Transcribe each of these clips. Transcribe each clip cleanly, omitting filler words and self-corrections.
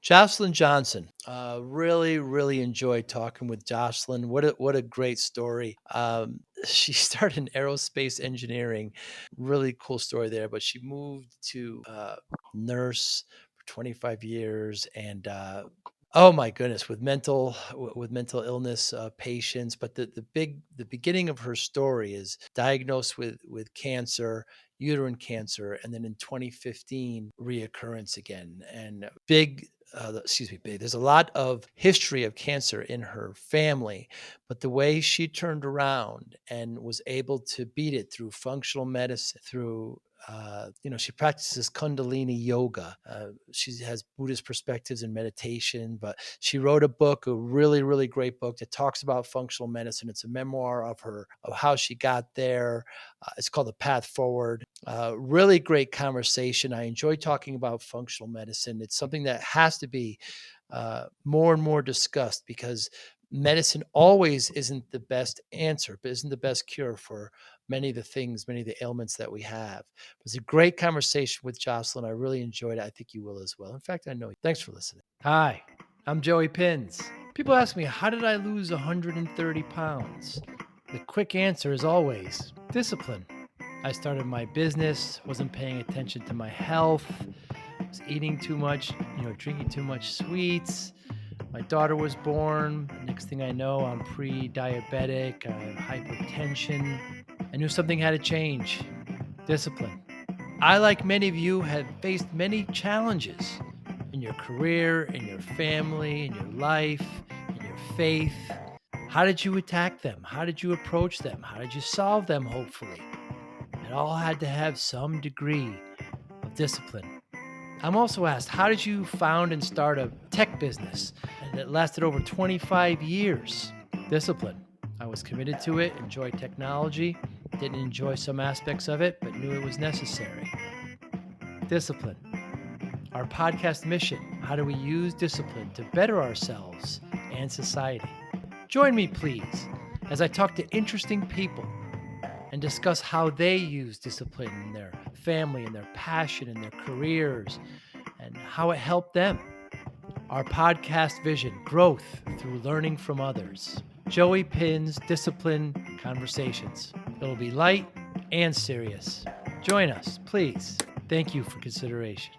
Jocelyn Johnson. Really, really enjoyed talking with Jocelyn. What a great story. She started in aerospace engineering. Really cool story there. But she moved to nurse for 25 years, and oh my goodness, with mental illness patients. But the beginning of her story is diagnosed with cancer, uterine cancer, and then in 2015 reoccurrence again, and big. Excuse me, big. There's a lot of history of cancer in her family, but the way she turned around and was able to beat it through functional medicine, through she practices Kundalini yoga. She has Buddhist perspectives and meditation, but she wrote a book, a really, really great book that talks about functional medicine. It's a memoir of how she got there. It's called The Path Forward. Really great conversation. I enjoy talking about functional medicine. It's something that has to be more and more discussed because medicine always isn't the best answer, but isn't the best cure for many of the things, many of the ailments that we have. It was a great conversation with Jocelyn. I really enjoyed it. I think you will as well. In fact, I know you. Thanks for listening. Hi, I'm Joey Pinz. People ask me, how did I lose 130 pounds? The quick answer is always discipline. I started my business, wasn't paying attention to my health, was eating too much, drinking too much sweets. My daughter was born. Next thing I know, I'm pre-diabetic, I have hypertension. I knew something had to change. Discipline. I, like many of you, have faced many challenges in your career, in your family, in your life, in your faith. How did you attack them? How did you approach them? How did you solve them, hopefully? It all had to have some degree of discipline. I'm also asked, how did you found and start a tech business that lasted over 25 years? Discipline. I was committed to it, enjoyed technology, didn't enjoy some aspects of it, but knew it was necessary. Discipline. Our podcast mission, how do we use discipline to better ourselves and society? Join me, please, as I talk to interesting people and discuss how they use discipline in their family, in their passion, in their careers, and how it helped them. Our podcast vision, growth through learning from others. Joey Pinz Discipline Conversations. It'll be light and serious. Join us, please. Thank you for consideration.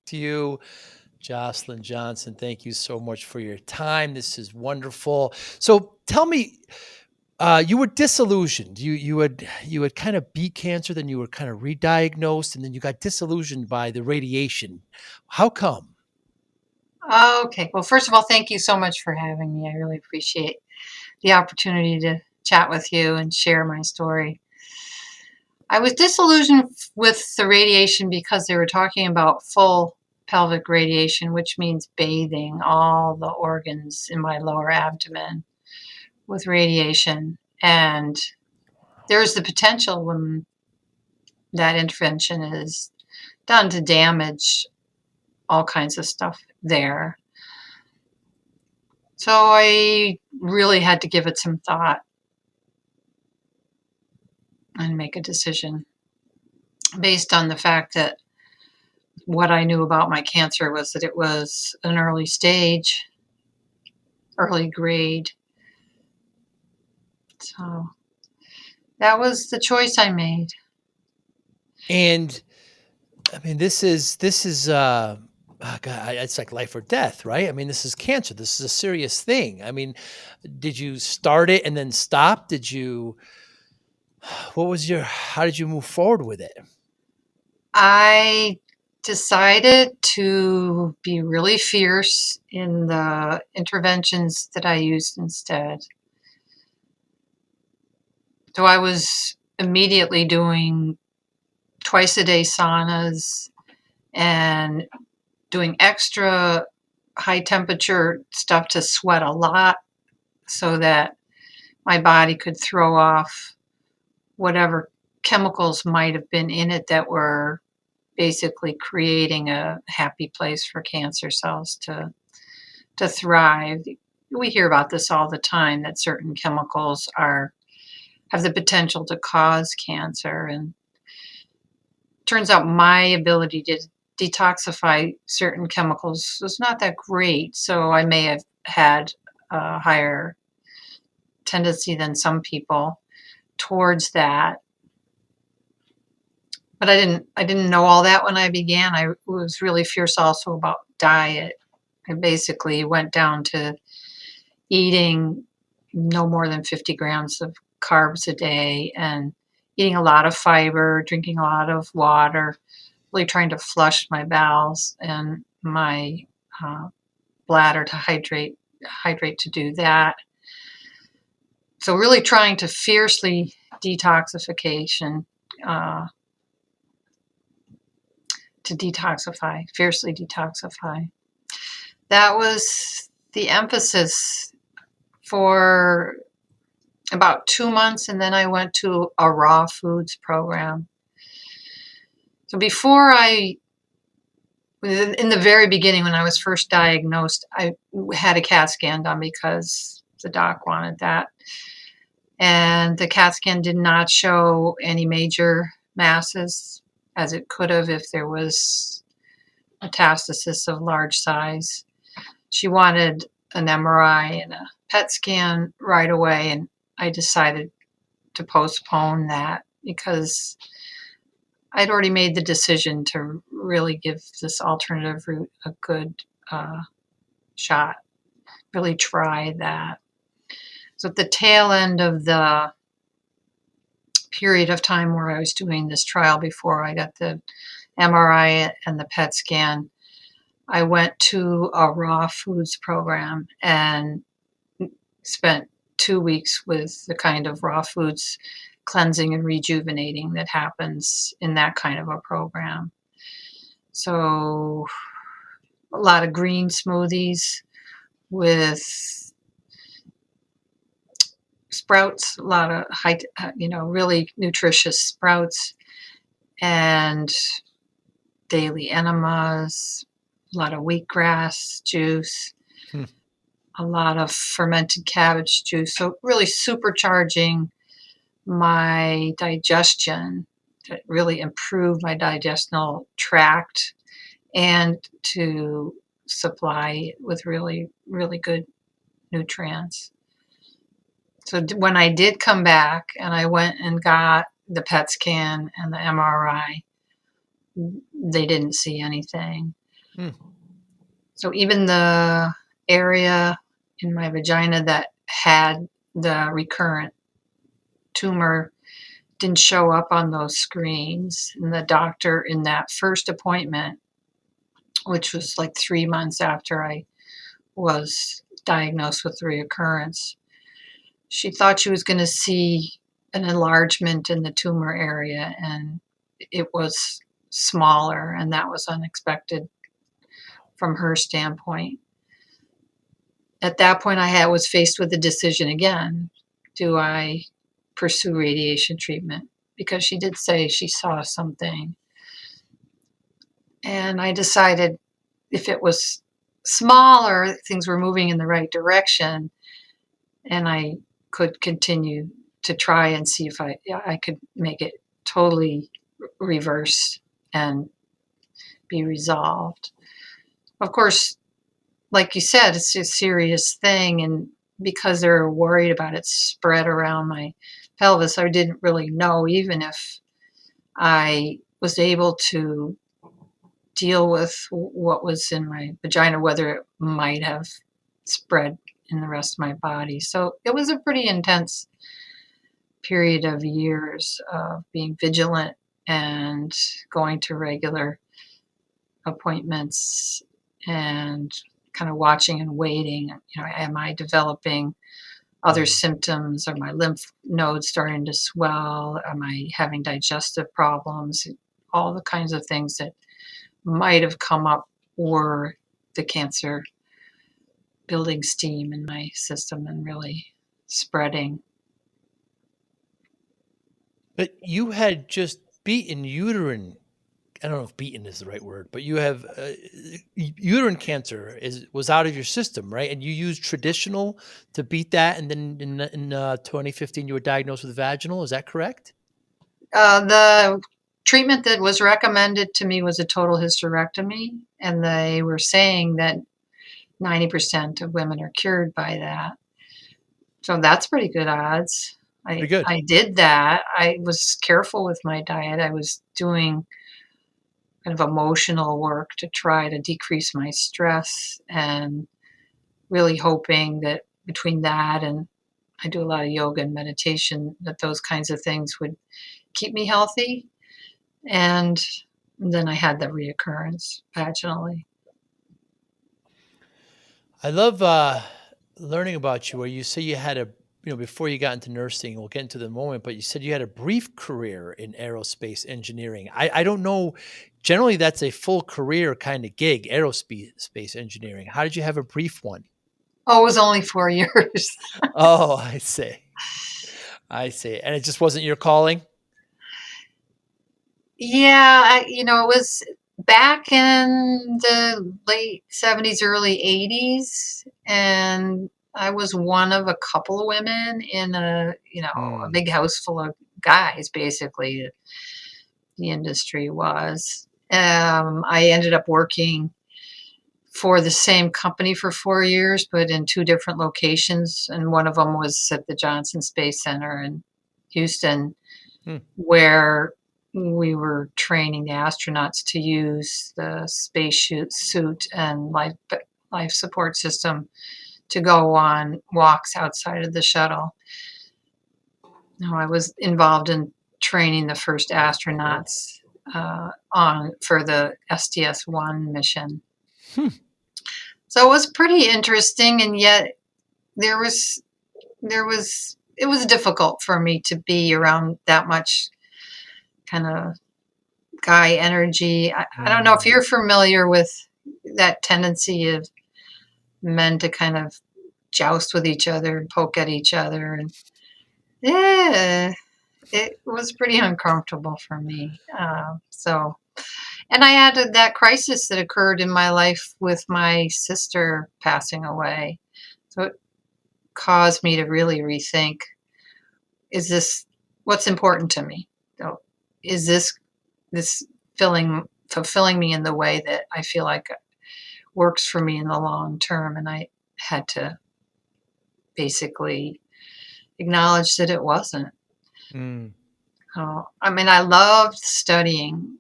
To you, Jocelyn Johnson, thank you so much for your time. This is wonderful. So tell me, you were disillusioned. You had kind of beat cancer, then you were kind of re-diagnosed, and then you got disillusioned by the radiation. How come? Okay. Well, first of all, thank you so much for having me. I really appreciate the opportunity to chat with you and share my story. I was disillusioned with the radiation because they were talking about full pelvic radiation, which means bathing all the organs in my lower abdomen with radiation. And there's the potential when that intervention is done to damage all kinds of stuff there. So I really had to give it some thought and make a decision based on the fact that what I knew about my cancer was that it was an early stage, early grade. So that was the choice I made. And I mean, this is God, it's like life or death, right? I mean, this is cancer. This is a serious thing. I mean, did you start it and then stop? How did you move forward with it? I decided to be really fierce in the interventions that I used instead. So I was immediately doing twice a day saunas and doing extra high temperature stuff to sweat a lot so that my body could throw off whatever chemicals might have been in it that were basically creating a happy place for cancer cells to thrive. We hear about this all the time, that certain chemicals have the potential to cause cancer. And turns out my ability detoxify certain chemicals was not that great. So I may have had a higher tendency than some people towards that. But I didn't know all that when I began. I was really fierce also about diet. I basically went down to eating no more than 50 grams of carbs a day and eating a lot of fiber, drinking a lot of water, really trying to flush my bowels and my uh, bladder to hydrate to do that. So really trying to fiercely detoxification uh, to detoxify, fiercely detoxify. That was the emphasis for about 2 months, and then I went to a raw foods program. So before in the very beginning, when I was first diagnosed, I had a CAT scan done because the doc wanted that. And the CAT scan did not show any major masses, as it could have if there was metastasis of large size. She wanted an MRI and a PET scan right away, and I decided to postpone that because I'd already made the decision to really give this alternative route a good uh, shot, really try that. So at the tail end of the period of time where I was doing this trial before I got the MRI and the PET scan, I went to a raw foods program and spent 2 weeks with the kind of raw foods cleansing and rejuvenating that happens in that kind of a program. So a lot of green smoothies with sprouts, a lot of really nutritious sprouts, and daily enemas, a lot of wheatgrass juice, Hmm. a lot of fermented cabbage juice. So really supercharging my digestion to really improve my digestional tract and to supply with really, really good nutrients. So when I did come back and I went and got the PET scan and the MRI, they didn't see anything. Hmm. So even the area in my vagina that had the recurrent tumor didn't show up on those screens. And the doctor in that first appointment, which was like 3 months after I was diagnosed with the reoccurrence, she thought she was going to see an enlargement in the tumor area, and it was smaller, and that was unexpected from her standpoint. At that point, was faced with the decision again: do I pursue radiation treatment? Because she did say she saw something, and I decided if it was smaller, things were moving in the right direction, and I could continue to try and see if I could make it totally reverse and be resolved. Of course, like you said, it's a serious thing, and because they're worried about it spread around my pelvis, I didn't really know, even if I was able to deal with what was in my vagina, whether it might have spread in the rest of my body. So it was a pretty intense period of years of being vigilant and going to regular appointments and kind of watching and waiting. Am I developing other Hmm. symptoms? Are my lymph nodes starting to swell? Am I having digestive problems? All the kinds of things that might have come up were the cancer building steam in my system and really spreading. But you had just beaten uterine. I don't know if beaten is the right word, but you have uterine cancer was out of your system, right? And you used traditional to beat that, and then in 2015 you were diagnosed with vaginal. Is that correct? The treatment that was recommended to me was a total hysterectomy, and they were saying that 90% of women are cured by that. So that's pretty good odds. Pretty good. I did that. I was careful with my diet. I was doing kind of emotional work to try to decrease my stress and really hoping that between that and I do a lot of yoga and meditation, that those kinds of things would keep me healthy. And then I had the reoccurrence vaginally. I love learning about you where you say you had a, before you got into nursing, we'll get into the moment, but you said you had a brief career in aerospace engineering. I don't know. Generally, that's a full career kind of gig, aerospace engineering. How did you have a brief one? Oh, it was only 4 years. Oh, I see. I see. And it just wasn't your calling? Yeah, it was back in the late 70s, early 80s, and I was one of a couple of women in a Hmm. big house full of guys, basically, the industry was. I ended up working for the same company for 4 years, but in two different locations, and one of them was at the Johnson Space Center in Houston, Hmm. where we were training the astronauts to use the suit and life support system to go on walks outside of the shuttle. Now, I was involved in training the first Cool. astronauts on for the STS-1 mission. Hmm. So it was pretty interesting, and yet there was it was difficult for me to be around that much kind of guy energy. I don't know if Hmm. you're familiar with that tendency of men to kind of joust with each other and poke at each other. And yeah, it was pretty uncomfortable for me. And I had that crisis that occurred in my life with my sister passing away. So it caused me to really rethink, is this what's important to me? So is this fulfilling me in the way that I feel like works for me in the long term? And I had to basically acknowledge that it wasn't. Hmm. I mean, I loved studying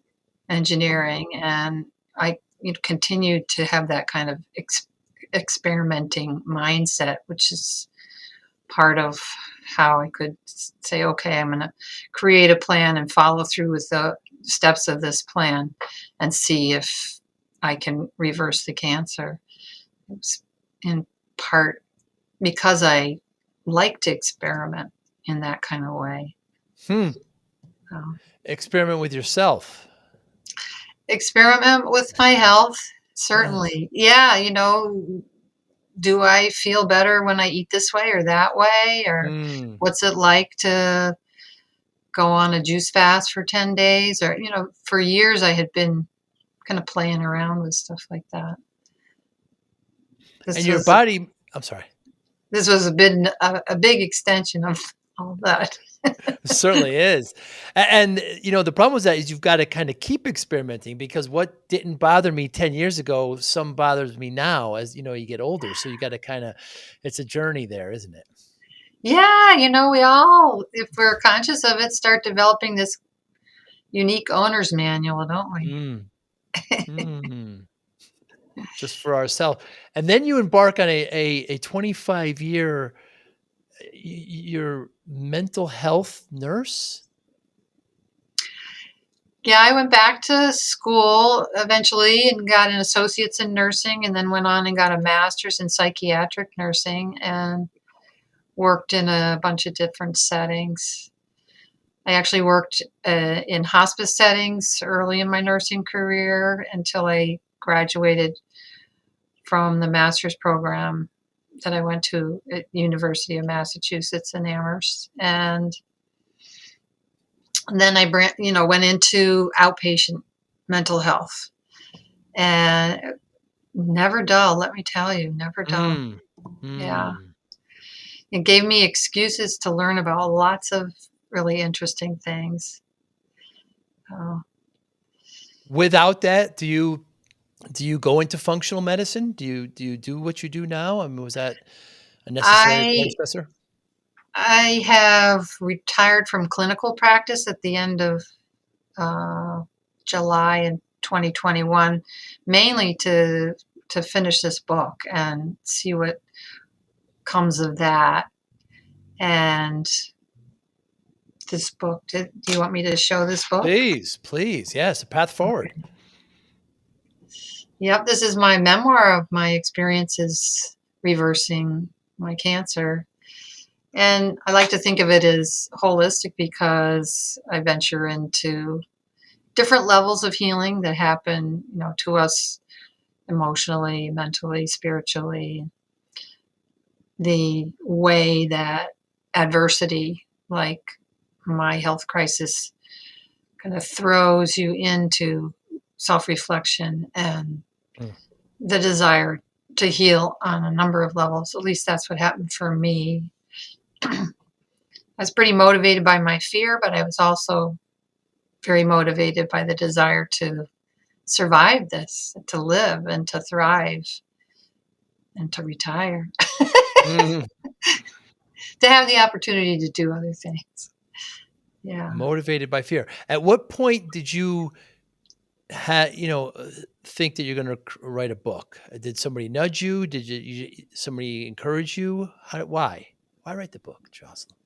engineering, and I continued to have that kind of experimenting mindset, which is part of how I could say, okay, I'm going to create a plan and follow through with the steps of this plan and see if I can reverse the cancer. It was in part because I like to experiment in that kind of way. Hmm. Um, Experiment with yourself. Experiment with my health, Yes. certainly. Yeah, do I feel better when I eat this way or that way? Or Hmm. what's it like to go on a juice fast for 10 days? Or, for years I had been kind of playing around with stuff like that. And This your was body, I'm sorry. this was a big extension of all that. Certainly is. And, the problem with that is you've gotta kinda keep experimenting because what didn't bother me 10 years ago, some bothers me now as, you get older. So you gotta kinda it's a journey there, isn't it? Yeah, we all, if we're conscious of it, start developing this unique owner's manual, don't we? Mm. Mm. Just for ourselves. And then you embark on a 25-year you're mental health nurse? Yeah, I went back to school eventually and got an associate's in nursing, and then went on and got a master's in psychiatric nursing and worked in a bunch of different settings. I actually worked in hospice settings early in my nursing career until I graduated from the master's program that I went to at University of Massachusetts in Amherst. And then went into outpatient mental health, and never dull, let me tell you, never dull. Mm. Yeah. Mm. It gave me excuses to learn about lots of really interesting things. Oh, Without that, do you go into functional medicine? Do you do what you do now? I mean, was that a necessary I predecessor? I have retired from clinical practice at the end of uh, July in 2021, mainly to finish this book and see what comes of that. And this book, do you want me to show this book? Please, please. Yes, a path forward. Okay. Yep, this is my memoir of my experiences reversing my cancer. And I like to think of it as holistic because I venture into different levels of healing that happen, to us emotionally, mentally, spiritually. The way that adversity, like my health crisis, kind of throws you into self reflection and Mm. the desire to heal on a number of levels. At least that's what happened for me. I was pretty motivated by my fear, but I was also very motivated by the desire to survive this, to live and to thrive and to retire, Mhm. to have the opportunity to do other things. Yeah. Motivated by fear. At what point did you think that you're gonna write a book? Did somebody nudge you? Did somebody encourage you? Why write the book, Jocelyn?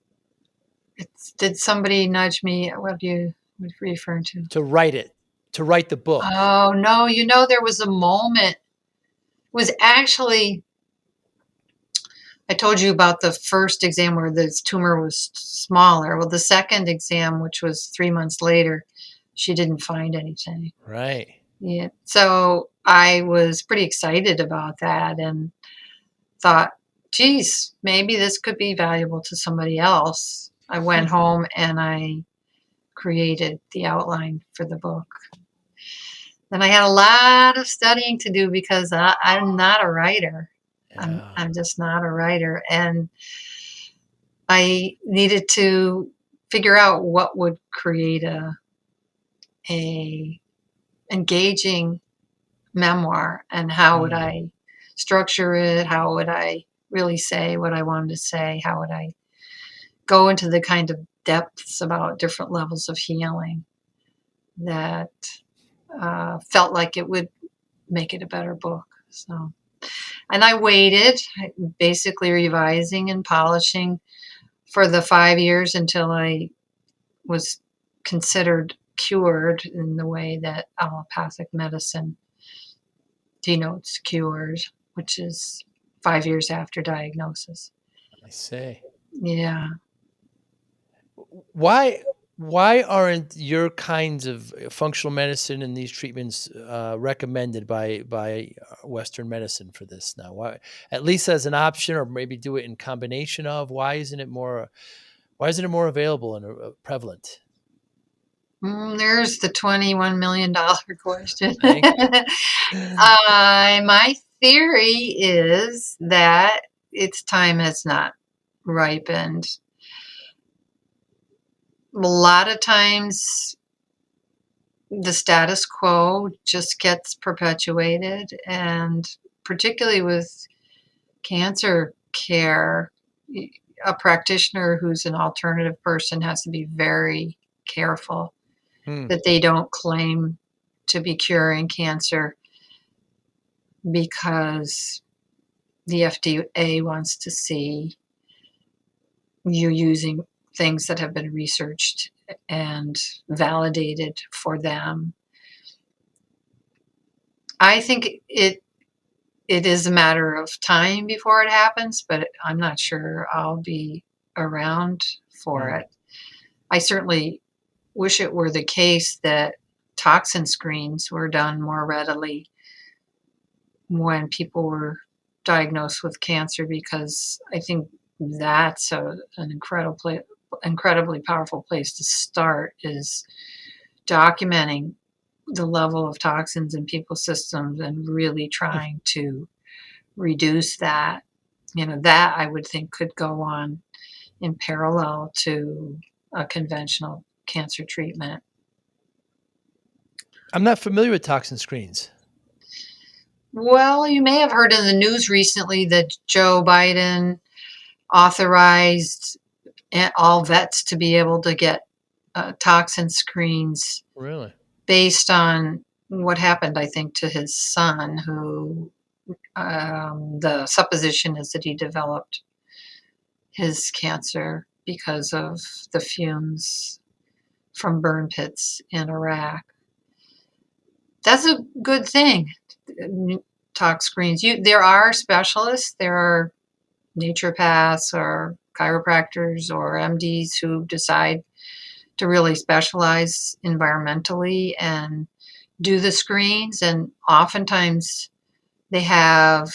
Did somebody nudge me? What are you referring to? To write it, to write the book. Oh, no, there was a moment. It was actually, I told you about the first exam where this tumor was smaller. Well, the second exam, which was 3 months later, she didn't find anything. Right. Yeah. So I was pretty excited about that and thought, geez, maybe this could be valuable to somebody else. I went Hmm. home and I created the outline for the book. Then I had a lot of studying to do because I'm not a writer. Yeah. I'm just not a writer, and I needed to figure out what would create a engaging memoir, and how would Mm. I structure it? How would I really say what I wanted to say? How would I go into the kind of depths about different levels of healing that felt like it would make it a better book? So, and I waited, basically revising and polishing for the 5 years until I was considered cured in the way that allopathic medicine denotes cures, which is 5 years after diagnosis. I say. Yeah. Why why aren't your kinds of functional medicine and these treatments recommended by Western medicine for this now? Why, at least as an option, or maybe do it in combination of? Why isn't it more available and prevalent? There's the $21 million question. Thank you. My theory is that its time has not ripened. A lot of times, the status quo just gets perpetuated, and particularly with cancer care, a practitioner who's an alternative person has to be very careful Hmm. that they don't claim to be curing cancer because the FDA wants to see you using things that have been researched and validated for them. I think it is a matter of time before it happens, but I'm not sure I'll be around for Hmm. it. I certainly wish it were the case that toxin screens were done more readily when people were diagnosed with cancer, because I think that's an incredibly powerful place to start, is documenting the level of toxins in people's systems and really trying to reduce that. That I would think could go on in parallel to a conventional cancer treatment. I'm not familiar with toxin screens. Well, you may have heard in the news recently that Joe Biden authorized all vets to be able to get toxin screens Really? based on what happened, I think, to his son, who the supposition is that he developed his cancer because of the fumes from burn pits in Iraq. That's a good thing. Tox screens. There are specialists. There are naturopaths or chiropractors or MDs who decide to really specialize environmentally and do the screens. And oftentimes they have,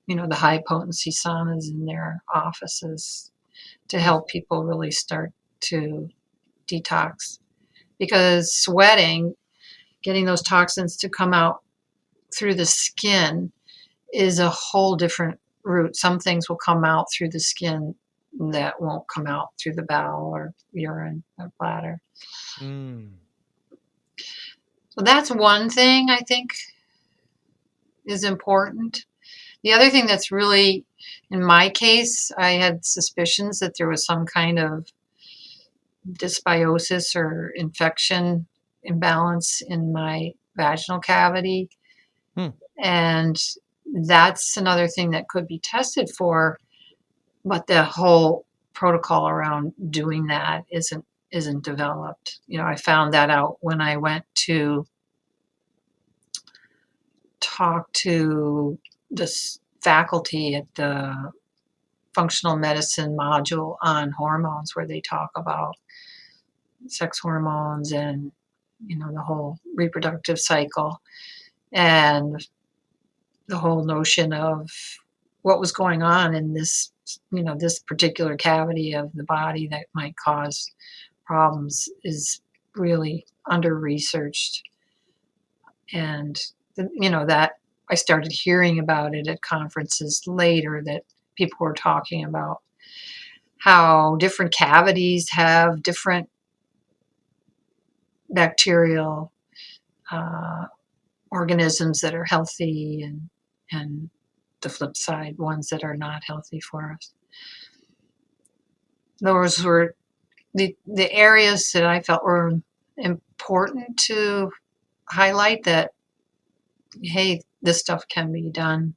the high potency saunas in their offices to Hmm. help people really start to detox. Because sweating, getting those toxins to come out through the skin is a whole different route. Some things will come out through the skin that won't come out through the bowel or urine or bladder. Mm. So that's one thing I think is important. The other thing that's really, in my case, I had suspicions that there was some kind of dysbiosis or infection imbalance in my vaginal cavity. Hmm. And that's another thing that could be tested for, but the whole protocol around doing that isn't developed. I found that out when I went to talk to this faculty at the functional medicine module on hormones, where they talk about sex hormones and the whole reproductive cycle and the whole notion of what was going on in this particular cavity of the body that might cause problems is really under researched. And that I started hearing about it at conferences later, that people were talking about how different cavities have different bacterial uh, organisms that are healthy, and the flip side, ones that are not healthy for us. Those were the areas that I felt were important to highlight, that hey, this stuff can be done.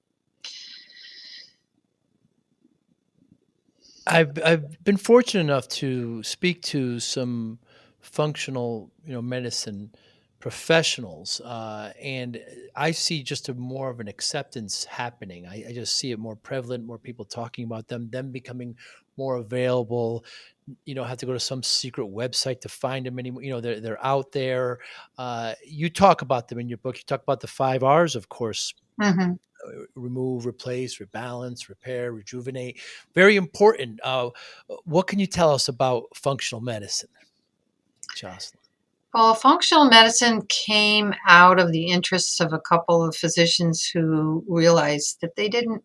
I've been fortunate enough to speak to some functional, medicine professionals, and I see just a more of an acceptance happening. I just see it more prevalent, more people talking about them becoming more available. You don't have to go to some secret website to find them anymore. They're out there. You talk about them in your book. You talk about the 5 R's, of course: Mm-hmm. remove, replace, rebalance, repair, rejuvenate. Very important. What can you tell us about functional medicine, Jocelyn? Well, functional medicine came out of the interests of a couple of physicians who realized that they didn't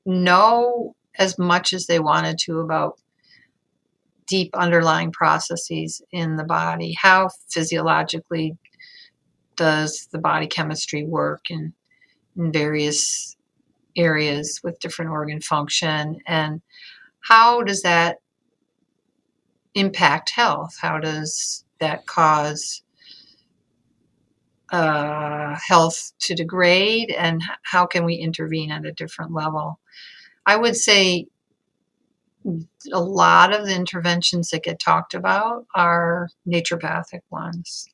know as much as they wanted to about deep underlying processes in the body. How physiologically does the body chemistry work in various areas with different organ function? And how does that impact health? How does that cause health to degrade? And how can we intervene at a different level? I would say a lot of the interventions that get talked about are naturopathic ones.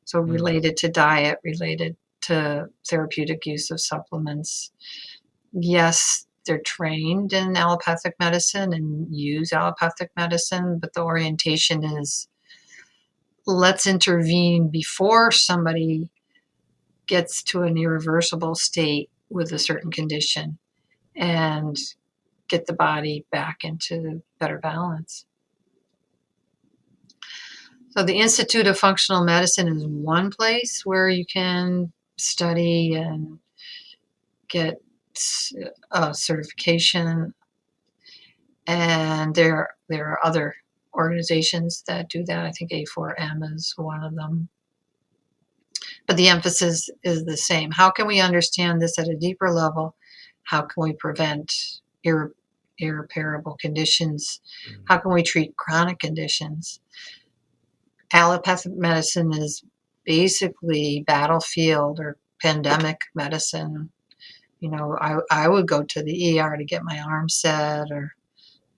So Mm. related to diet, related to therapeutic use of supplements. Yes, they're trained in allopathic medicine and use allopathic medicine, but the orientation is, let's intervene before somebody gets to an irreversible state with a certain condition and get the body back into better balance. So the Institute of Functional Medicine is one place where you can study and get a certification, and there are other organizations that do that. I think A4M is one of them. but the emphasis is the same. How can we understand this at a deeper level? How can we prevent irreparable conditions? Mm. How can we treat chronic conditions? Allopathic medicine is basically battlefield or pandemic medicine. I would go to the ER to get my arm set or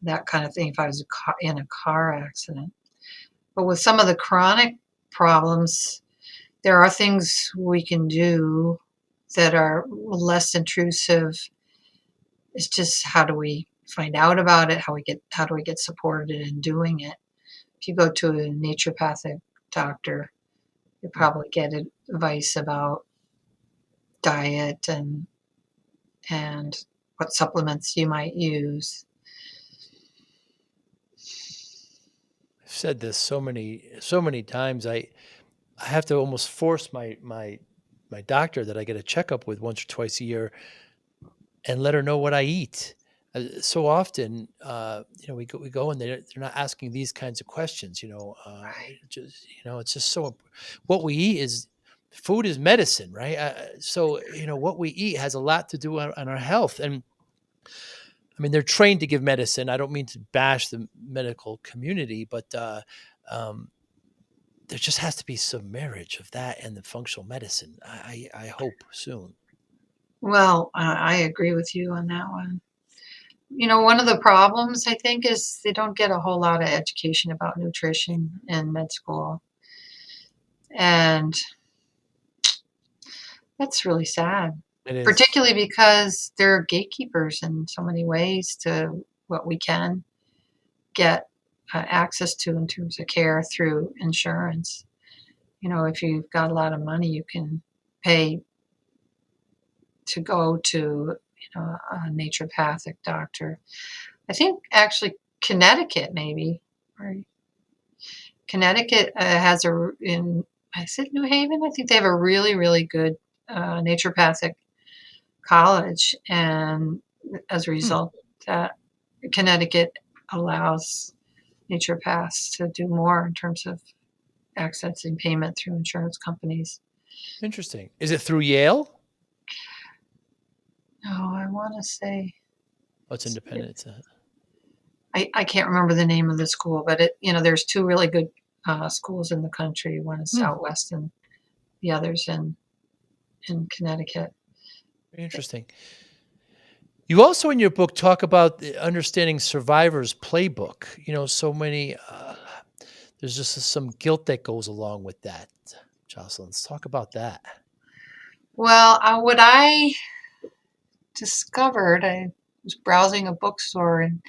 that kind of thing if I was in a car accident. But with some of the chronic problems, there are things we can do that are less intrusive. It's just how do we find out about it? How do we get supported in doing it? If you go to a naturopathic doctor, you Mm. probably get advice about diet and what supplements you might use. I've said this so many times. I have to almost force my doctor that I get a checkup with once or twice a year and let her know what I eat. So often, we go and they're not asking these kinds of questions. It's just what we eat is food is medicine, right? So what we eat has a lot to do on our health, and I mean they're trained to give medicine. I don't mean to bash the medical community, but um, there just has to be some marriage of that and the functional medicine. I hope soon. Well, I agree with you on that one. One of the problems I think is they don't get a whole lot of education about nutrition in med school. And that's really sad, It is particularly because there are gatekeepers in so many ways to what we can get access to in terms of care through insurance. If you've got a lot of money, you can pay to go to a naturopathic doctor. I think actually Connecticut maybe, or Connecticut has I said New Haven. I think they have a really really good naturopathic college, and as a hmm, result, that Connecticut allows naturopaths to do more in terms of accessing payment through insurance companies. interesting. Is it through Yale? Oh, I want to say Oh, it's independent. It's a, I can't remember the name of the school, but there's two really good schools in the country. One is hmm, out west, and the other's in Connecticut. very interesting. You also in your book talk about the understanding survivor's playbook. So many. There's just some guilt that goes along with that. Jocelyn, let's talk about that. Well, what I discovered, I was browsing a bookstore, and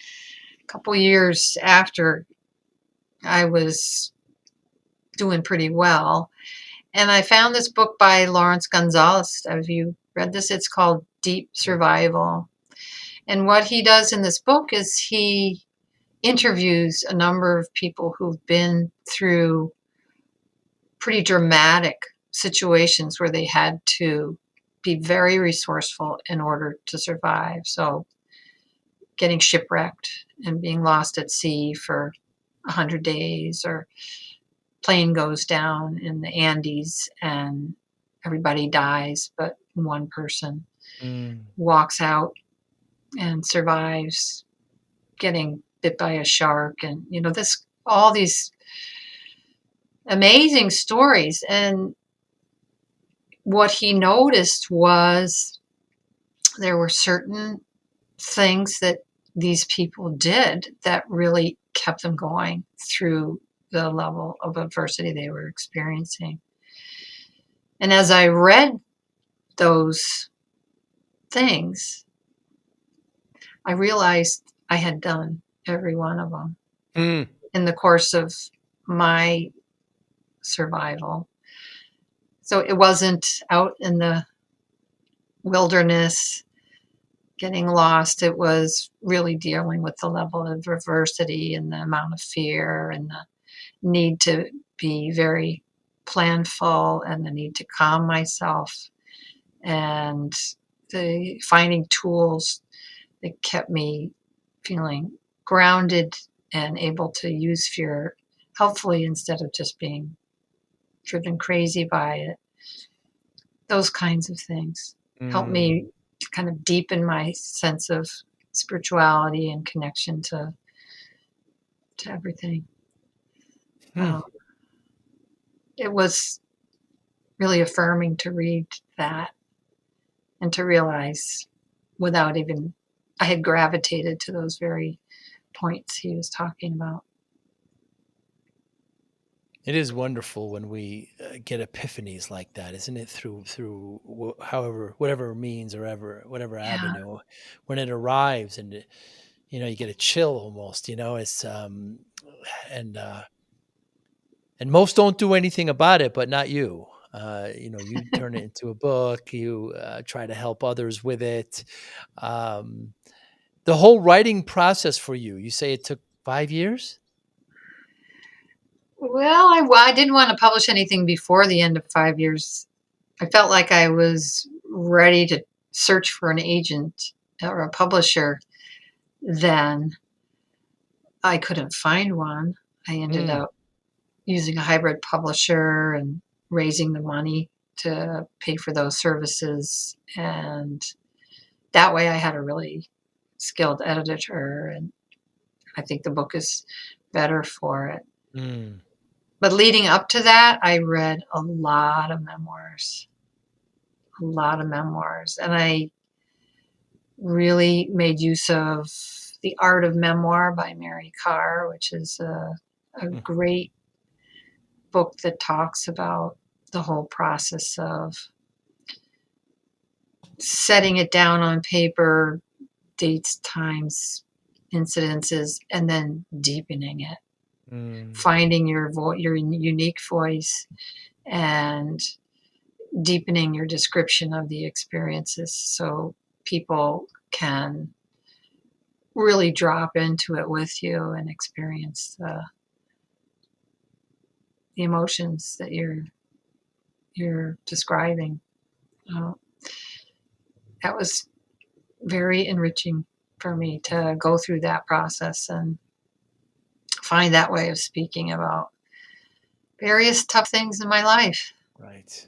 a couple years after I was doing pretty well, and I found this book by Lawrence Gonzalez. Have you read this? It's called Deep Survival. And what he does in this book is he interviews a number of people who've been through pretty dramatic situations where they had to be very resourceful in order to survive. So, getting shipwrecked and being lost at sea for 100 days, or plane goes down in the Andes and everybody dies, but one person Mm, walks out and survives getting bit by a shark. And this all these amazing stories. And what he noticed was there were certain things that these people did that really kept them going through the level of adversity they were experiencing. And as I read those things, I realized I had done every one of them mm, in the course of my survival. So it wasn't out in the wilderness getting lost. It was really dealing with the level of adversity and the amount of fear and the need to be very planful and the need to calm myself and the finding tools that kept me feeling grounded and able to use fear helpfully instead of just being driven crazy by it. those kinds of things help Mm. me kind of deepen my sense of spirituality and connection to everything. Hmm. Um, it was really affirming to read that and to realize without even I had gravitated to those very points he was talking about. It is wonderful when we get epiphanies like that, isn't it? Through however whatever means or ever whatever Yeah. avenue, when it arrives and you get a chill almost. It's and uh, and most don't do anything about it, but not you. You turn it into a book. You try to help others with it. Um, the whole writing process for you. You say it took 5 years. Well, I didn't want to publish anything before the end of 5 years. I felt like I was ready to search for an agent or a publisher. Then I couldn't find one. I ended Mm, up using a hybrid publisher and raising the money to pay for those services. And that way I had a really skilled editor, and I think the book is better for it. mm, But leading up to that, I read a lot of memoirs, and I really made use of The Art of Memoir by Mary Karr, which is a mm, great book that talks about the whole process of setting it down on paper, dates, times, incidences, and then deepening it, mm, finding your unique voice, and deepening your description of the experiences so people can really drop into it with you and experience the emotions that you're describing. Uh, that was very enriching for me to go through that process and find that way of speaking about various tough things in my life. right.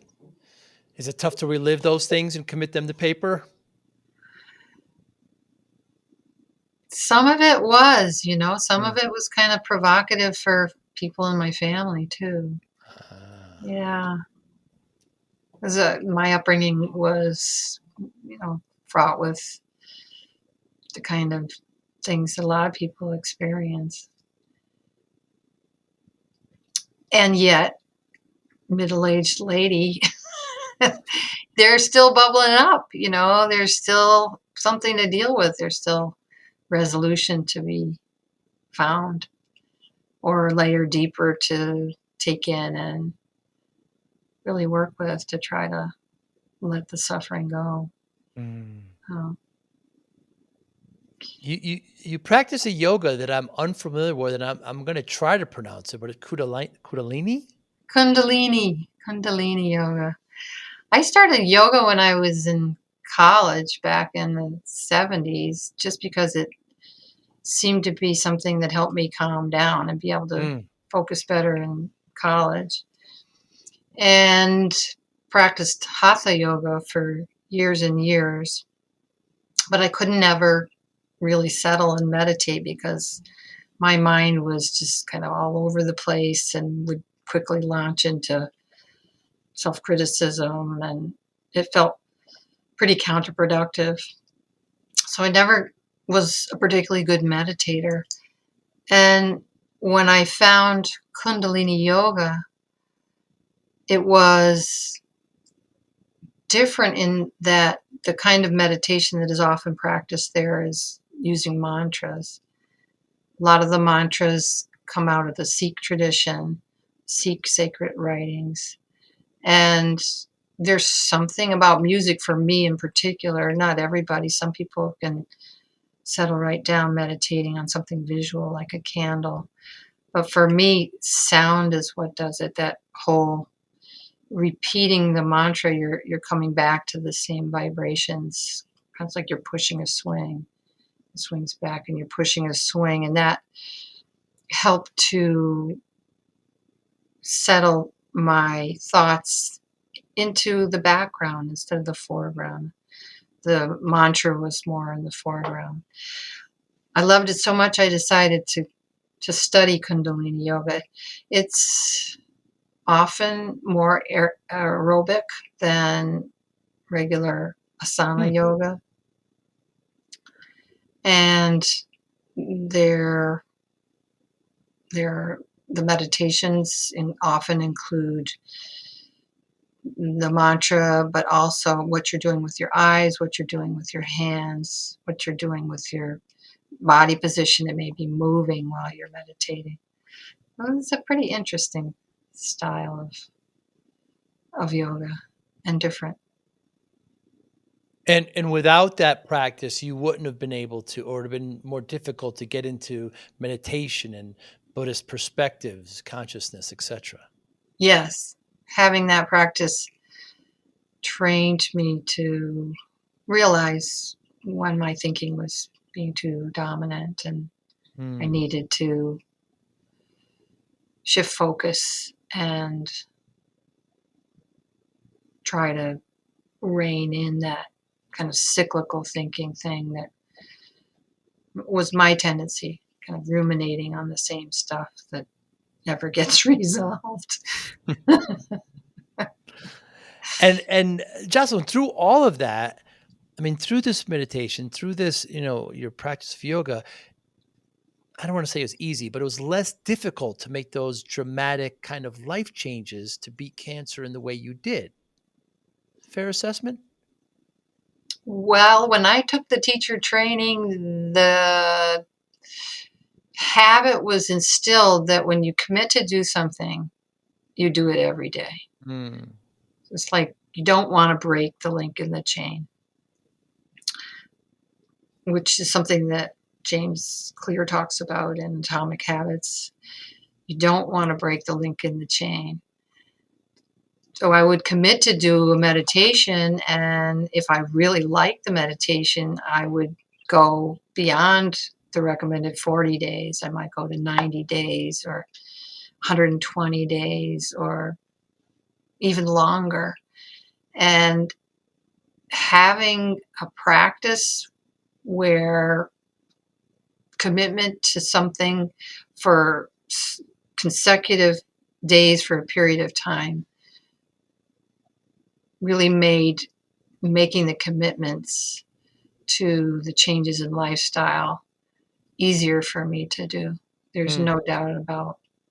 Is it tough to relive those things and commit them to paper? Some of it was, some of Mm. it was kind of provocative for people in my family too. Ah, Yeah, because my upbringing was, fraught with the kind of things that a lot of people experience. And yet, middle-aged lady, they're still bubbling up, there's still something to deal with. There's still resolution to be found or a layer deeper to take in and really work with to try to let the suffering go. mm. Um, You practice a yoga that I'm unfamiliar with, and I'm gonna try to pronounce it, but it's Kundalini? Kundalini yoga. I started yoga when I was in college back in the 70s just because it seemed to be something that helped me calm down and be able to Mm, focus better in college. And practiced hatha yoga for years and years, but I couldn't ever really settle and meditate because my mind was just kind of all over the place and would quickly launch into self criticism, and it felt pretty counterproductive. So I never was a particularly good meditator. And when I found Kundalini yoga, it was different in that the kind of meditation that is often practiced there is using mantras. A lot of the mantras come out of the Sikh tradition, Sikh sacred writings. And there's something about music for me in particular, not everybody. Some people can settle right down meditating on something visual like a candle. But for me, sound is what does it. That whole repeating the mantra, you're coming back to the same vibrations. It's like you're pushing a swing. It swings back and you're pushing a swing. And that helped to settle my thoughts into the background instead of the foreground. The mantra was more in the foreground. I loved it so much I decided to study Kundalini yoga. It's often more aerobic than regular Hmm. asana yoga, and their their the meditations often include the mantra, but also what you're doing with your eyes, what you're doing with your hands, what you're doing with your body position. It may be moving while you're meditating. Well, it's a pretty interesting style of yoga and different. And without that practice, you wouldn't have been able to, or it would have been more difficult to get into meditation and Buddhist perspectives, consciousness, etc. Yes, having that practice trained me to realize when my thinking was being too dominant and I Hmm. needed to shift focus and try to rein in that kind of cyclical thinking thing that was my tendency, kind of ruminating on the same stuff that never gets resolved. And Jocelyn, through all of that, I mean, through this meditation, through this, your practice of yoga, I don't want to say it was easy, but it was less difficult to make those dramatic kind of life changes to beat cancer in the way you did. Fair assessment? Well, when I took the teacher training, the habit was instilled that when you commit to do something, you do it every day. Mm. It's like you don't want to break the link in the chain, which is something that James Clear talks about in Atomic Habits. You don't want to break the link in the chain. So I would commit to do a meditation, and if I really liked the meditation, I would go beyond the recommended 40 days. I might go to 90 days or 120 days or even longer. And having a practice where commitment to something for consecutive days for a period of time really made making the commitments to the changes in lifestyle easier for me to do. There's Mm. no doubt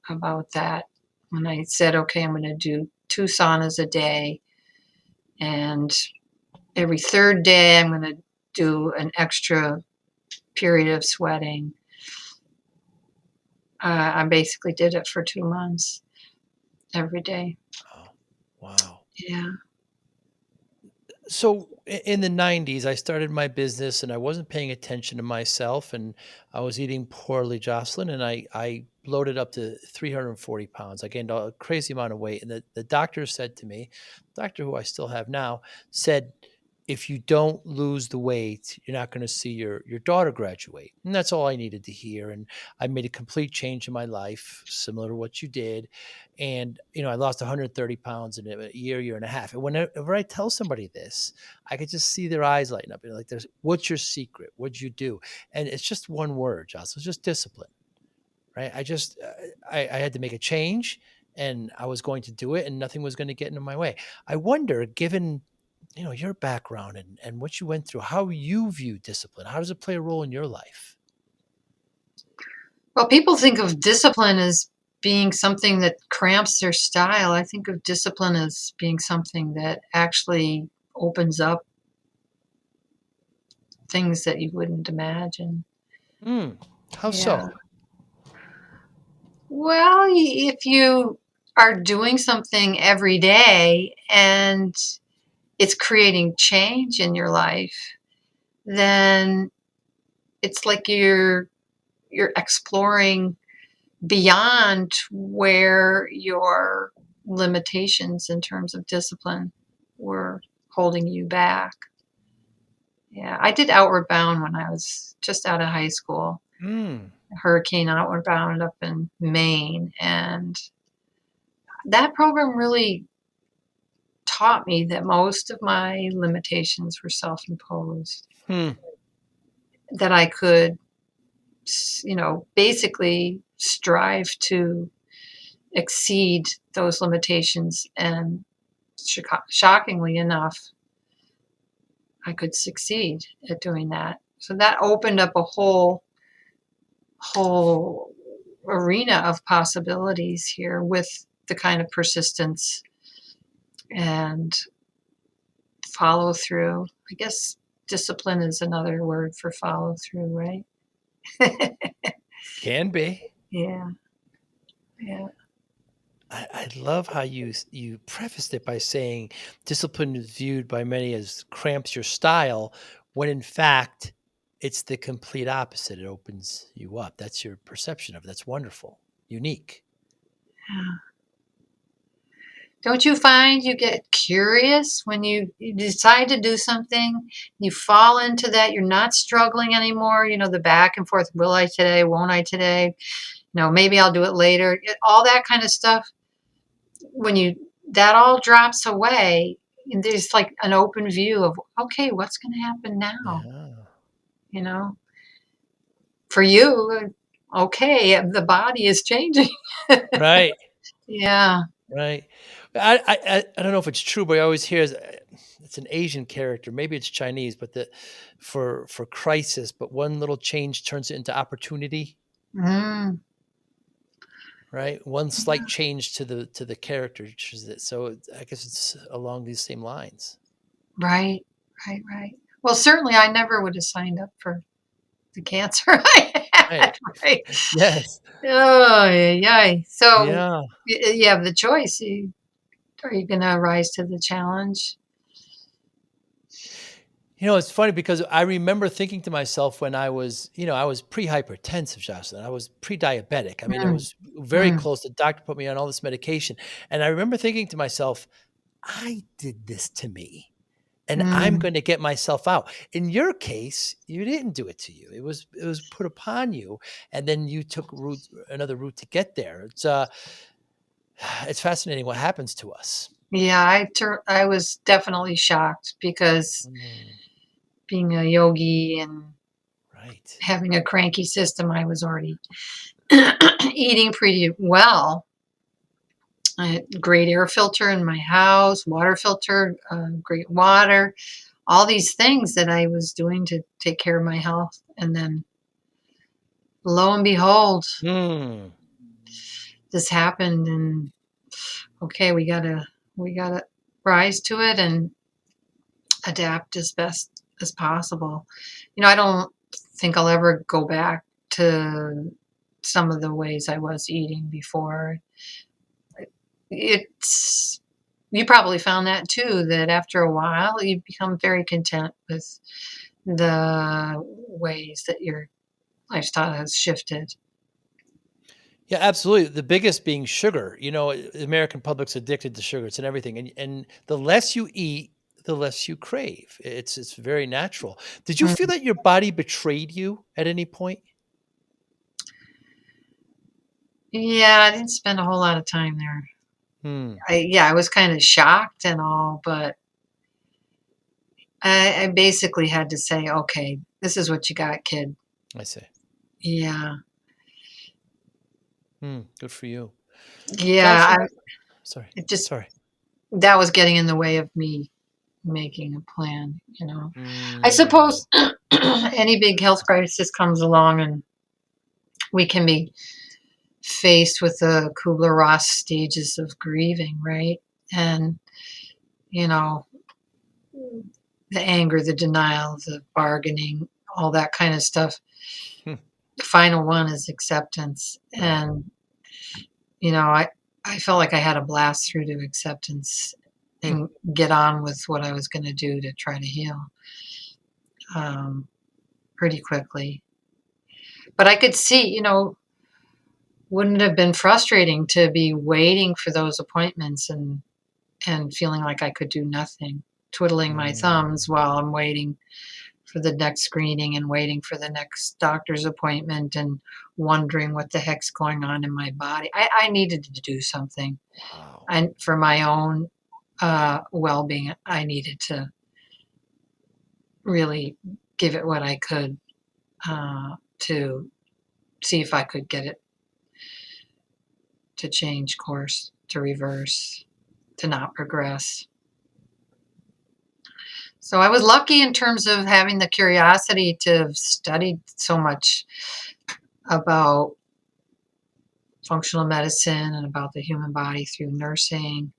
about that. When I said, okay, I'm going to do 2 saunas a day, and every third day I'm going to do an extra period of sweating. I basically did it for 2 months every day. Oh, wow. Yeah. So in the 90s, I started my business and I wasn't paying attention to myself and I was eating poorly, Jocelyn, and I bloated up to 340 pounds. I gained a crazy amount of weight. And the doctor said to me, doctor who I still have now, said, if you don't lose the weight, you're not going to see your daughter graduate. And that's all I needed to hear. And I made a complete change in my life, similar to what you did. And, I lost 130 pounds in a year and a half. And whenever I tell somebody this, I could just see their eyes lighten up. Like, what's your secret? What'd you do? And it's just one word, Jocelyn. It's just discipline, right? I had to make a change and I was going to do it and nothing was going to get in my way. I wonder, given, your background and what you went through, how you view discipline. How does it play a role in your life? Well, people think of discipline as being something that cramps their style. I think of discipline as being something that actually opens up things that you wouldn't imagine. Mm, how Yeah. so? Well, if you are doing something every day and it's creating change in your life, then it's like you're exploring beyond where your limitations in terms of discipline were holding you back. Yeah, I did Outward Bound when I was just out of high school. Mm. Hurricane Outward Bound up in Maine, and that program really taught me that most of my limitations were self-imposed, Hmm. that I could, basically strive to exceed those limitations. And shockingly enough, I could succeed at doing that. So that opened up a whole arena of possibilities here with the kind of persistence and follow through. I guess discipline is another word for follow through, right? Can be. Yeah, yeah. I love how you prefaced it by saying discipline is viewed by many as cramps your style, when in fact it's the complete opposite. It opens you up. That's your perception of it. That's wonderful, unique. Yeah. Don't you find you get curious when you decide to do something, you fall into that, you're not struggling anymore, the back and forth, will I today, won't I today? Maybe I'll do it later. All that kind of stuff. When that all drops away, and there's like an open view of, okay, what's going to happen now? Yeah. You know, for you, okay, the body is changing. Right. Yeah. Right. I don't know if it's true, but I always hear it's an Asian character. Maybe it's Chinese, but the for crisis, but one little change turns it into opportunity. Mm, Right, one slight change to the character, so I guess it's along these same lines. right, right, right. Well, certainly I never would have signed up for the cancer I Right. had, right? Yes. Oh, yeah, yeah. So Yeah. you have the choice. Are you going to rise to the challenge? It's funny because I remember thinking to myself when I was pre-hypertensive, Jocelyn. I was pre-diabetic. I mean, it Mm, was very mm, close. The doctor put me on all this medication, and I remember thinking to myself, "I did this to me, and I'm mm. gonna get myself out." In your case, you didn't do it to you. It was put upon you, and then you took another route to get there. It's fascinating what happens to us. Yeah, I was definitely shocked because Mm, being a yogi and right. having a cranky system, I was already eating pretty well. I had great air filter in my house, water filter, great water, all these things that I was doing to take care of my health. And then lo and behold, Mm. this happened, and okay, we gotta rise to it and adapt as best as possible. I don't think I'll ever go back to some of the ways I was eating before. It's You probably found that too, that after a while you become very content with the ways that your lifestyle has shifted. Yeah, absolutely. The biggest being sugar. The American public's addicted to sugar. It's in everything, and the less you eat, the less you crave. It's very natural. Did you feel Mm. that your body betrayed you at any point? Yeah, I didn't spend a whole lot of time there. Hmm. I was kind of shocked and all, but I basically had to say, okay, this is what you got, kid. I say. Yeah. Hmm. Good for you, Yeah, Jocelyn. Sorry. it just Sorry. that was getting in the way of me making a plan. I Mm. suppose any big health crisis comes along and we can be faced with the Kubler-Ross stages of grieving, right? And, you know, the anger, the denial, the bargaining, all that kind of stuff. Hmm. The final one is acceptance. Right. And, you know, I, I felt like I had to blast through to acceptance Hmm. and get on with what I was going to do to try to heal um, pretty quickly. But I could see, wouldn't it have been frustrating to be waiting for those appointments and feeling like I could do nothing, twiddling my thumbs Mm. while I'm waiting for the next screening and waiting for the next doctor's appointment and wondering what the heck's going on in my body. I needed to do something Wow. and for my own well-being. I needed to really give it what I could to see if I could get it to change course, to reverse, to not progress. So I was lucky in terms of having the curiosity to have studied so much about functional medicine and about the human body through nursing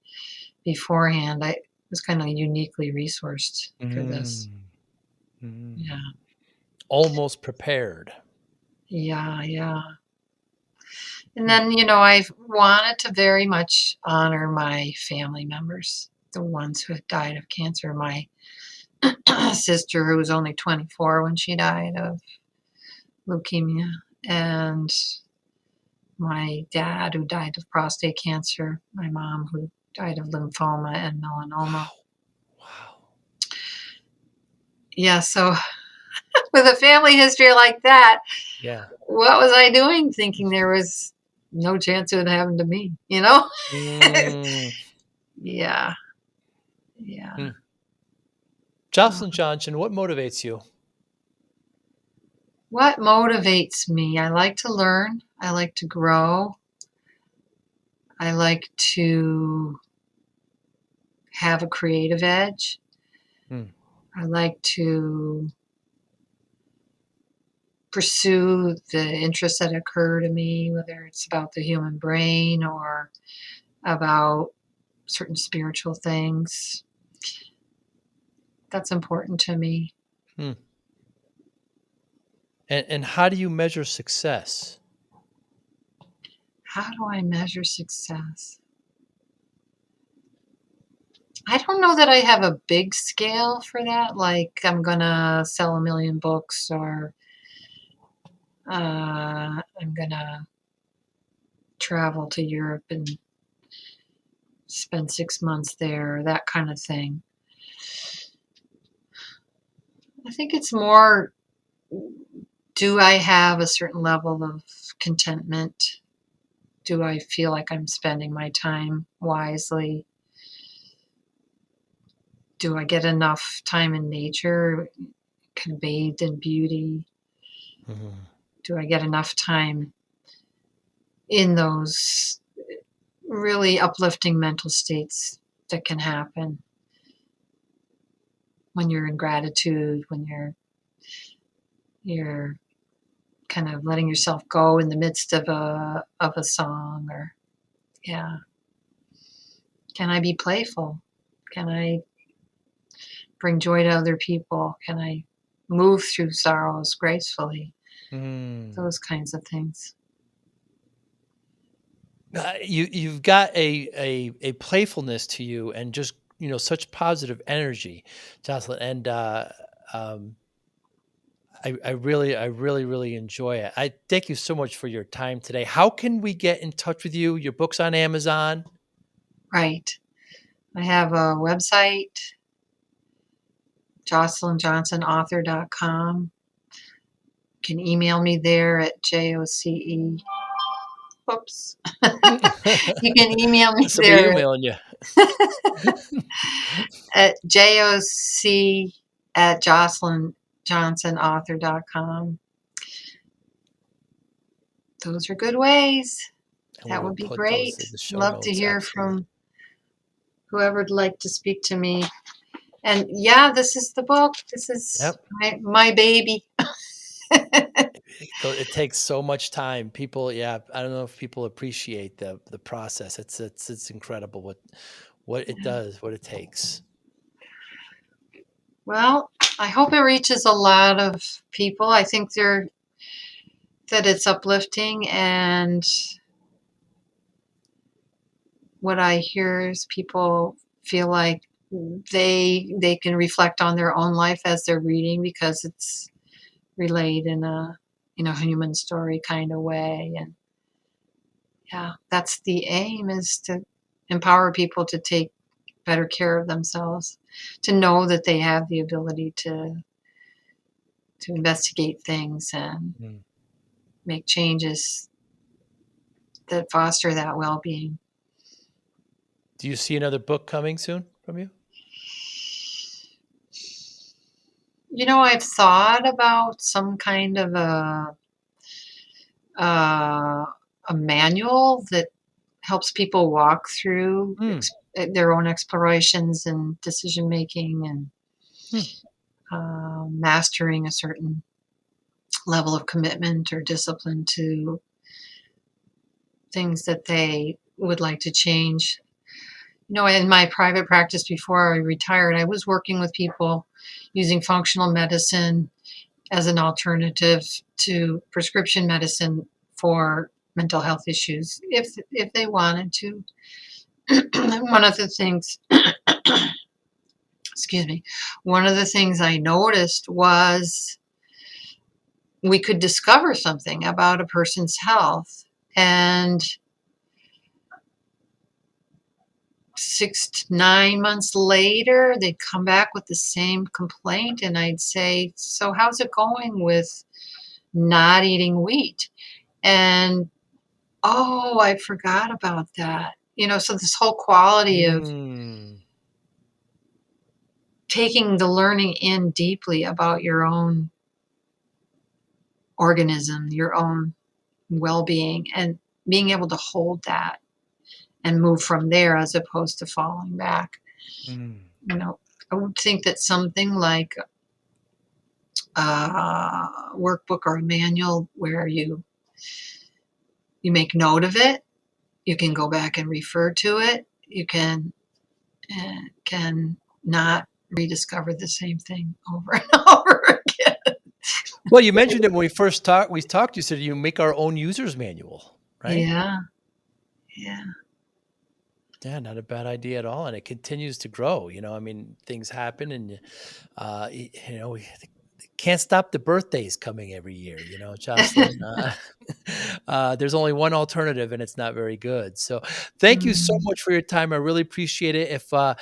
beforehand. I was kind of uniquely resourced for this. Mm. Mm. Yeah, Almost prepared. yeah, yeah. And Hmm. then, I wanted to very much honor my family members, the ones who had died of cancer. My sister, who was only 24 when she died of leukemia, and my dad, who died of prostate cancer, my mom, who died of lymphoma and melanoma. Wow. Wow. Yeah, so with a family history like that, Yeah. what was I doing thinking there was no chance of it happening to me, you know? Mm. Yeah, yeah. Hmm. Jocelyn Johnson, what motivates you? What motivates me? I like to learn. I like to grow. I like to have a creative edge. Hmm. I like to pursue the interests that occur to me, whether it's about the human brain or about certain spiritual things. That's important to me. Hmm. And how do you measure success? How do I measure success? I don't know that I have a big scale for that. Like, I'm going to sell 1 million books, or I'm going to travel to Europe and spend 6 months there, that kind of thing. I think it's more, do I have a certain level of contentment? Do I feel like I'm spending my time wisely? Do I get enough time in nature, kind of bathed in beauty? Mhm. Do I get enough time in those really uplifting mental states that can happen when you're in gratitude, when you're kind of letting yourself go in the midst of a song? Or, yeah, can I be playful? Can I bring joy to other people? Can I move through sorrows gracefully? Mm. Those kinds of things. You've got a playfulness to you and just, such positive energy, Jocelyn, and, um, I really enjoy it. I thank you so much for your time today. How can we get in touch with you? Your book's on Amazon? Right. I have a website, jocelynjohnsonauthor.com. You can email me there at JOCE. Whoops. You can email me Somebody there emailing you. at JOC at jocelynjohnsonauthor.com. Those are good ways. And we That will would be put those in great. the show Love to notes, hear absolutely. from whoever would like to speak to me. And yeah, this is the book. This is Yep. my baby. It takes so much time. People, yeah, I don't know if people appreciate the process. It's incredible what it does, what it takes. Well, I hope it reaches a lot of people. I think that it's uplifting, and what I hear is people feel like they can reflect on their own life as they're reading, because it's relayed in a human story kind of way. And yeah, that's the aim, is to empower people to take better care of themselves, to know that they have the ability to investigate things and Mm. make changes that foster that well-being. Do you see another book coming soon from you? I've thought about some kind of uh, a manual that helps people walk through Hmm. their own explorations and decision making and Hmm. mastering a certain level of commitment or discipline to things that they would like to change. In my private practice before I retired, I was working with people using functional medicine as an alternative to prescription medicine for mental health issues if they wanted to. One of the things, excuse me, one of the things I noticed was we could discover something about a person's health, and 6 to 9 months later, they'd come back with the same complaint, and I'd say, "So, how's it going with not eating wheat?" And, "Oh, I forgot about that." So this whole quality of Mm. taking the learning in deeply about your own organism, your own well being, and being able to hold that and move from there as opposed to falling back. Mm. You know, I would think that something like a workbook or a manual where you make note of it, you can go back and refer to it, you can not rediscover the same thing over and over again. Well, you mentioned it when we first talked. We talked. You said you make our own user's manual, right? Yeah, yeah. Yeah, not a bad idea at all, and it continues to grow. I mean, things happen, and we can't stop the birthdays coming every year. Jocelyn. There's only one alternative, and it's not very good. So, thank you so Mm. much for your time. I really appreciate it. If I'm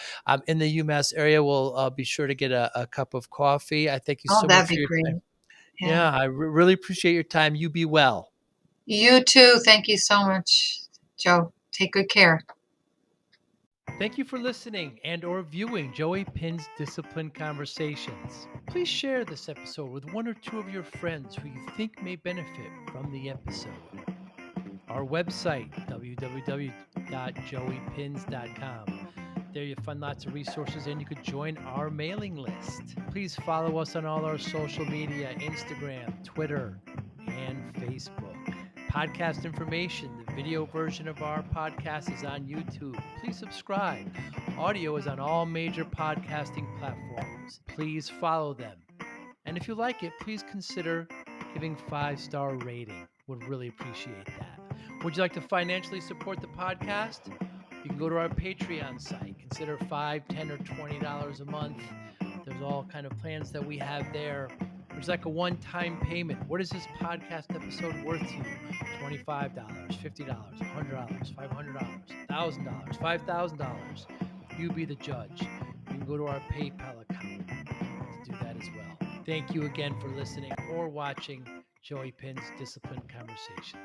in the UMass area, we'll be sure to get a cup of coffee. I thank you Oh, so much that'd for be your time. great. Yeah. Yeah, I really appreciate your time. You be well. You too. Thank you so much, Joe. Take good care. Thank you for listening and/or viewing Joey Pin's Discipline Conversations. Please share this episode with one or two of your friends who you think may benefit from the episode. Our website, www.joeypins.com. There you'll find lots of resources and you could join our mailing list. Please follow us on all our social media, Instagram, Twitter, and Facebook. Podcast information. The video version of our podcast is on YouTube. Please subscribe. Audio is on all major podcasting platforms. Please follow them. And if you like it, please consider giving 5-star rating. Would really appreciate that. Would you like to financially support the podcast? You can go to our Patreon site. Consider $5, $10, or $20 a month. There's all kind of plans that we have there. There's like a one-time payment. What is this podcast episode worth to you? $25, $50, $100, $500, $1,000, $5,000. You be the judge. You can go to our PayPal account to do that as well. Thank you again for listening or watching Joey Pin's Discipline Conversations.